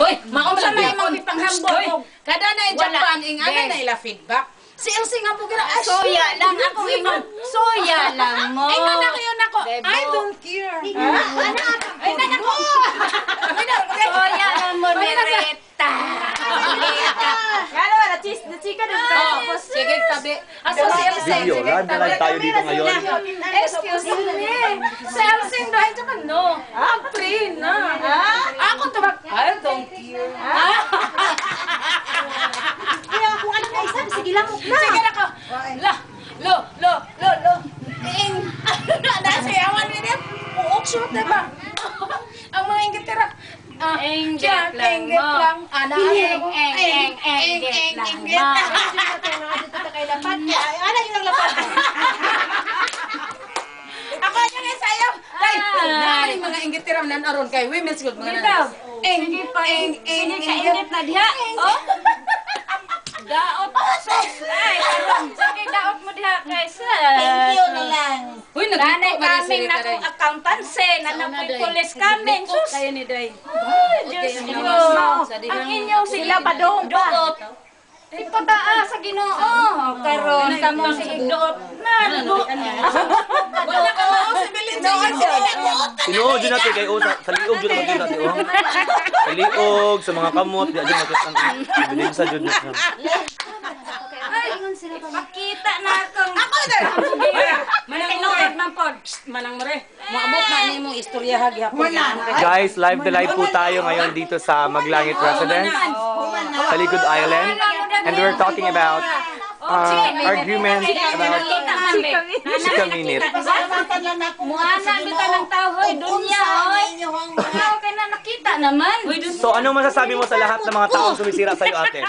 Hoy, maunsa na imong ipanghambog. Kada na Japan ing ana na ila feedback. Si Elsie nga po gira soya lang ako imong soya lang mo. Ay na kayo nako. I don't care. Ay na nako. Soya lang mo Reta. Kalo na chika din tapos sige tabi. Asa si Elsie? Video, live tayo dito ngayon. Excuse me. Si Elsie dahil ka no. Free na. Ako to I don't care. kaya kung ano na isa sige lang mo. Sige nako. Lo. Na sayawan ni din. Uok shoot diba? Ang mga ingitira. Enggak lang. Ana Enggak lang. Ana yung naglapat. Ako yung sayaw. Tay, naman yung mga ingitira nan aron kay women's group mga nan. Sige pa, sige kainit na diha. Oh. Daot sos. Ay, karon. Sige daot mo diha kaysa. Thank you na lang. Uy, Nanay nagbuko ba kaming na kong accountancy, nanapoy police kaming. Sus. Kayo ni Day. Diyos ko. Ang inyong sila pa doon. Doot. Ipataa sa Ginoo. Karon kamo sige doot na. Wala ka mo sa Belinda. Tinuod dyan natin kayo sa liog dyan natin natin. Sa liog, sa mga kamot, dyan natin ang bilin sa dyan natin. Makita na akong Ako na. tinuod man pod. Manang mare. Maabot na ni mong istorya hagi hapon. Guys, live to live po tayo ngayon dito sa Maglangit Residence, sa Likod Island. And we're talking about arguments about chika minute. Muana kita ng tao hoy dunya hoy. Ikaw kay na nakita naman. So, anong masasabi mo sa lahat ng mga taong sumisira sa'yo, ate?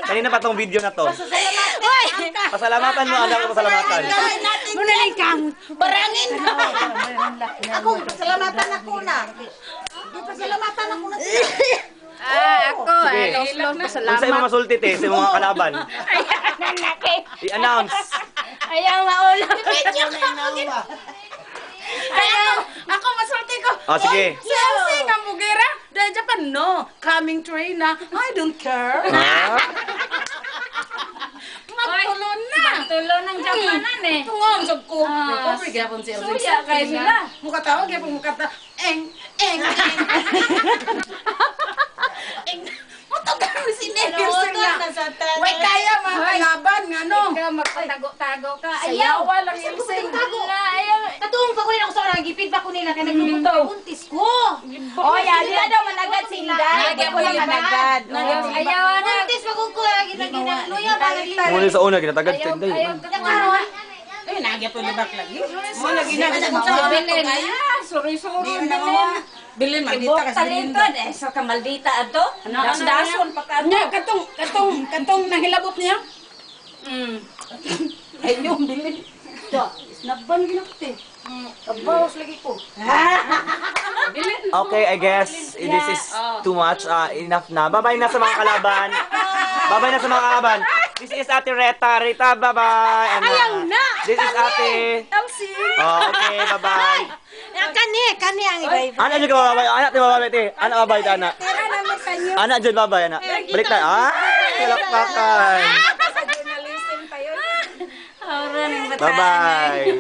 Kanina pa tong video na to. Pasalamatan mo, anak ko pasalamatan. Muna lang kang barangin. Ako salamatan ako na. Di pa salamatan ako na. Ako Sige. long Kung sa mga masultit sa mga kalaban, i-announce. Ayaw maulo. Ako masulti ko. Sige. Si Elsie nga mugera. Dahil Japan, no. Coming train na. I don't care. Magtulo na. Tulo ng Japanan eh. Tungong sa ko. Ako gyapon si Elsie. Suya kay sila. Muka tao gyapon muka ta. Eng. Motogan si Elsie na. Way kaya makalaban nga no. Ikaw magpatago-tago ka. Sayawa lang Elsie. Katuong pa ko rin ako sa orang gipid pa ko nila kay nagbuntis ko. Oh, ya, dila daw managad sinda. Nagya ko lang managad. Ayaw na. Buntis pa ko lagi na ginagluya pa lagi. Muna sa una, kinatagad sa inday. Karon. Ay, nagya po libak lagi. Mo lagi Ano na sa bilin? Suri-suri bilin. Bilin Ibok maldita kasi talento eh. Sa kamaldita ato. Das-dason pa ka. Nya katong nahilabot niya. Ay yung bilin. Snaban ginapte. Kabawas lagi ko. Bilin. Okay, I guess this is too much. Enough na. Bye-bye na sa mga kalaban. Bye-bye na sa mga kalaban. This is Ate Reta. Reta, bye-bye. Ayaw na. This is Ate. Elsie. Okay, bye-bye. Kani ang iba-iba. Anak dyan ka babay. Anak dyan babay, te. Anak babay, te, anak. Anak dyan babay, anak. Balik tayo. Kalakpakan. Ora ning Bye-bye.